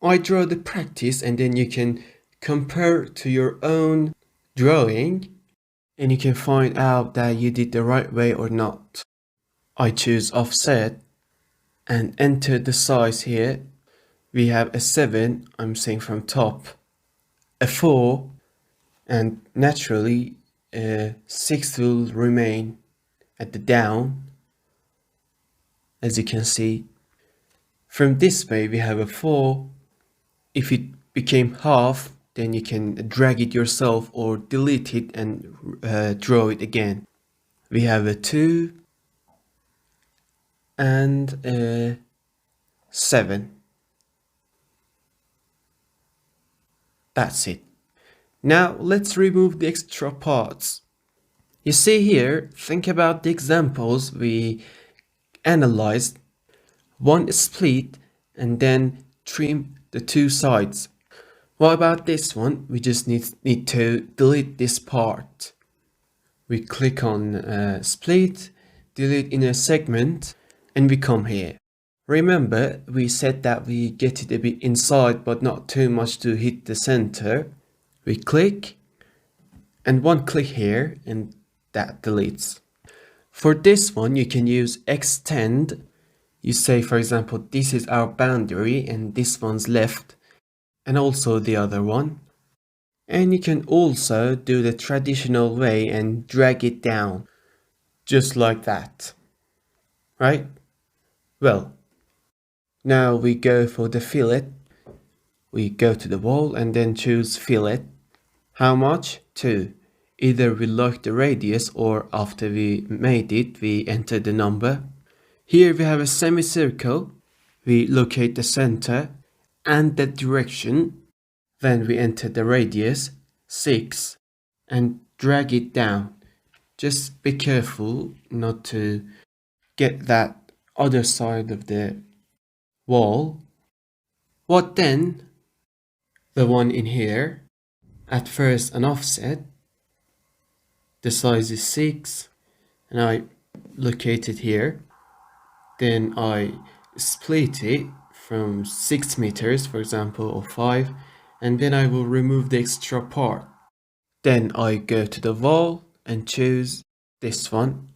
I draw the practice and then you can compare to your own drawing and you can find out that you did the right way or not. I choose offset and enter the size here. We have a 7, I'm saying from top, a 4, and naturally a 6 will remain at the down, as you can see. From this way we have a 4. If it became half, then you can drag it yourself or delete it and draw it again. We have a 2 and a 7. That's it. Now let's remove the extra parts. You see here, think about the examples we analyzed. One split and then trim the 2 sides. What about this one? We just need to delete this part. We click on split, delete in a segment, and we come here. Remember, we said that we get it a bit inside but not too much to hit the center. We click and one click here and that deletes. For this one you can use extend. You say, for example, this is our boundary and this one's left and also the other one. And you can also do the traditional way and drag it down just like that, right? Well, now we go for the fillet. We go to the wall and then choose fillet. How much? 2. Either we like the radius or after we made it, we enter the number. Here we have a semicircle. We locate the center and the direction. Then we enter the radius, 6, and drag it down. Just be careful not to get that other side of the wall. What then? The one in here. At first an offset. The size is 6 and I locate it here. Then I split it from 6 meters, for example, or 5, and then I will remove the extra part. Then I go to the wall and choose this one.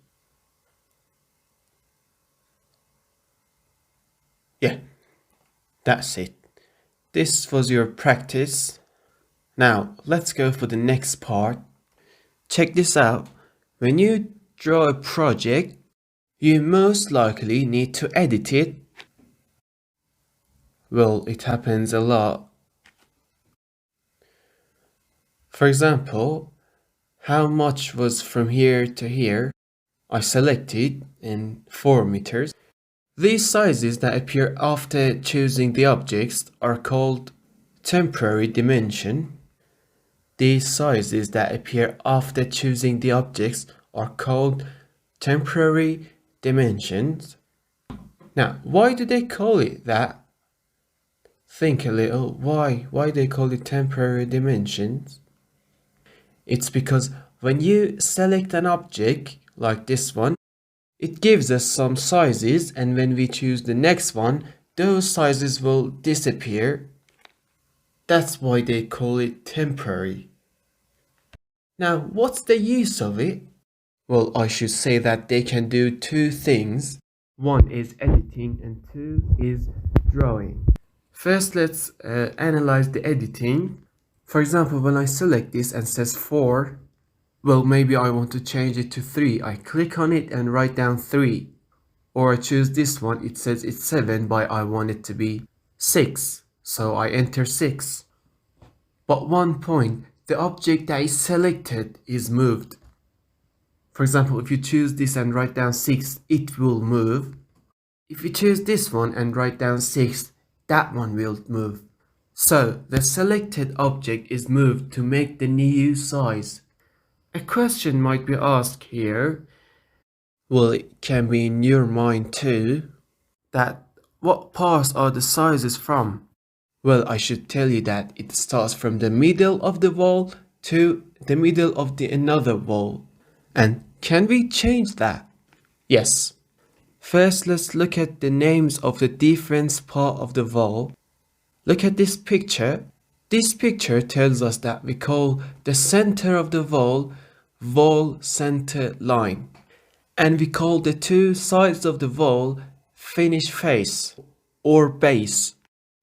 Yeah, that's it. This was your practice. Now let's go for the next part. Check this out. When you draw a project, you most likely need to edit it. Well, it happens a lot. For example, how much was from here to here? I selected in 4 meters. These sizes that appear after choosing the objects are called temporary dimension. These sizes that appear after choosing the objects are called temporary dimensions. Now, why do they call it that? Think a little. Why they call it temporary dimensions? It's because when you select an object like this one, it gives us some sizes, and when we choose the next one, those sizes will disappear. That's why they call it temporary. Now, what's the use of it? Well, I should say that they can do 2 things. One is editing and 2 is drawing. First, let's analyze the editing. For example, when I select this and says 4, well, maybe I want to change it to 3. I click on it and write down 3. Or I choose this one, it says it's 7, but I want it to be 6. So I enter 6. But one point, the object that is selected is moved. For example, if you choose this and write down 6, it will move. If you choose this one and write down 6, that one will move. So the selected object is moved to make the new size. A question might be asked here. Well, it can be in your mind too, that what parts are the sizes from? Well, I should tell you that it starts from the middle of the wall to the middle of the another wall. And can we change that? Yes. First, let's look at the names of the different part of the wall. Look at this picture. This picture tells us that we call the center of the wall center line. And we call the two sides of the wall finish face or base.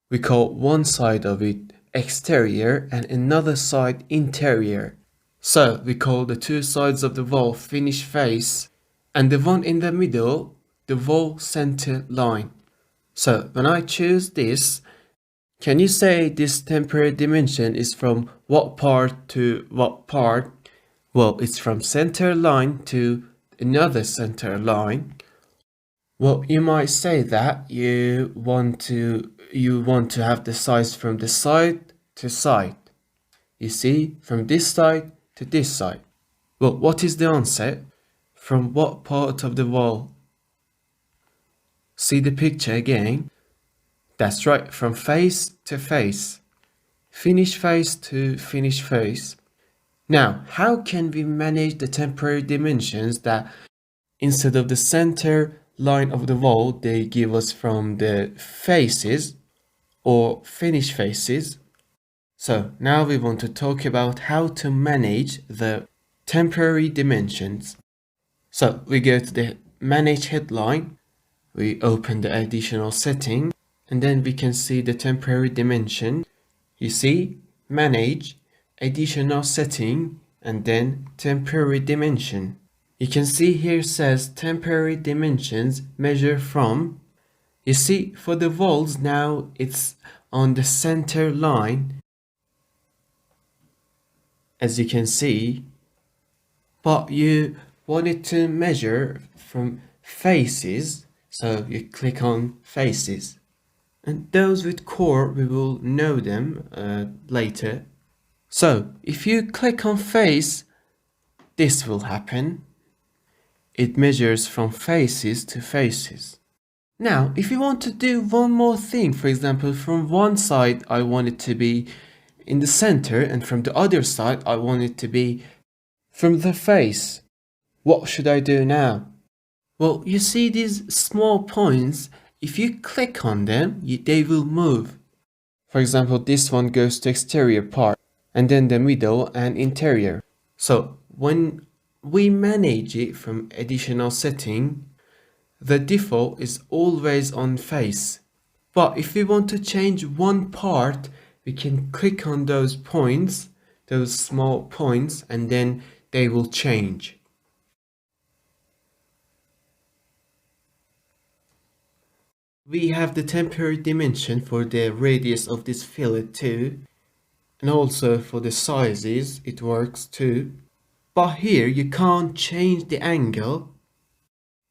We call one side of it exterior and another side interior. So we call the two sides of the wall finish face and the one in the middle the wall center line. So when I choose this, can you say this temporary dimension is from what part to what part? Well, it's from center line to another center line. Well, you might say that you want to have the size from the side to side. You see, from this side to this side. Well, what is the answer? From what part of the wall? See the picture again. That's right, from face to face. Finish face to finish face. Now, how can we manage the temporary dimensions that instead of the center line of the wall, they give us from the faces or finish faces? So now we want to talk about how to manage the temporary dimensions. So we go to the manage headline, we open the additional setting, and then we can see the temporary dimension. You see, manage, additional setting, and then temporary dimension. You can see here says temporary dimensions measure from. You see, for the walls now it's on the center line, as you can see, but you want it to measure from faces, so you click on faces. And those with core, we will know them later. So if you click on face, this will happen. It measures from faces to faces. Now, if you want to do one more thing, for example, from one side I want it to be in the center and from the other side I want it to be from the face. What should I do now? Well, you see these small points, if you click on them, they will move. For example, this one goes to exterior part, and then the middle and interior. So when we manage it from additional setting, the default is always on face. But if we want to change one part, we can click on those points, those small points, and then they will change. We have the temporary dimension for the radius of this fillet too, and also for the sizes it works too. But here you can't change the angle.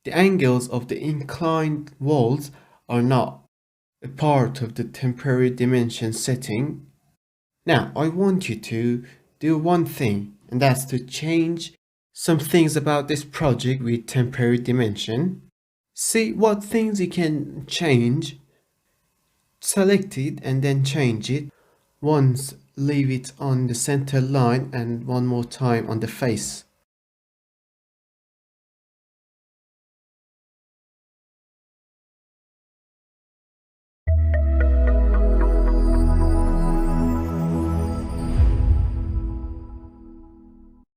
The angles of the inclined walls are not a part of the temporary dimension setting. Now I want you to do one thing, and that's to change some things about this project with temporary dimension. See what things you can change. Select it and then change it. Once leave it on the center line and one more time on the face.